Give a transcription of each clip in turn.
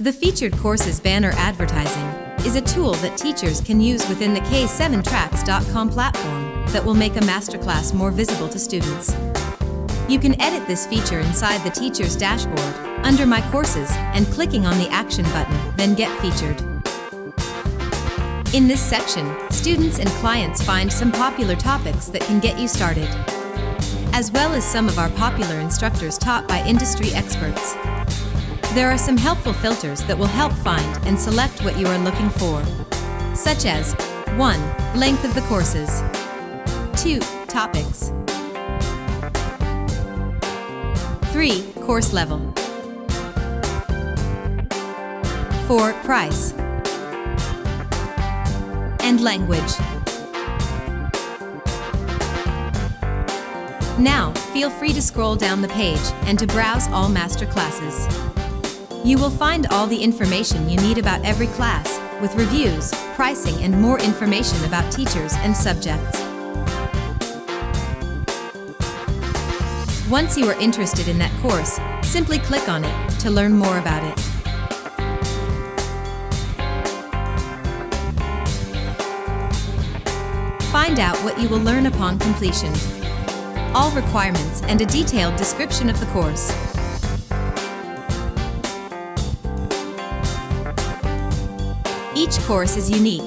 The Featured Courses banner advertising is a tool that teachers can use within the K7tracks.com platform that will make a masterclass more visible to students. You can edit this feature inside the teacher's dashboard, under My Courses, and clicking on the Action button, then Get Featured. In this section, students and clients find some popular topics that can get you started, as well as some of our popular instructors taught by industry experts. There are some helpful filters that will help find and select what you are looking for, such as 1. Length of the courses, 2. Topics, 3. Course level, 4. Price, and language. Now, feel free to scroll down the page and to browse all master classes. You will find all the information you need about every class, with reviews, pricing, and more information about teachers and subjects. Once you are interested in that course, simply click on it to learn more about it. Find out what you will learn upon completion, all requirements, and a detailed description of the course. Each course is unique,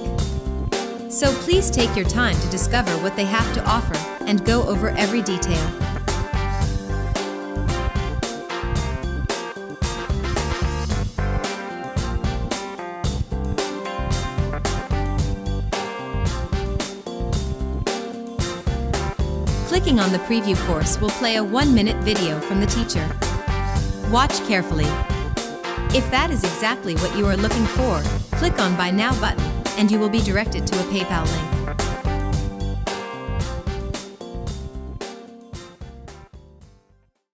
so please take your time to discover what they have to offer and go over every detail. Clicking on the preview course will play a 1-minute video from the teacher. Watch carefully. If that is exactly what you are looking for, click on Buy Now button and you will be directed to a PayPal link.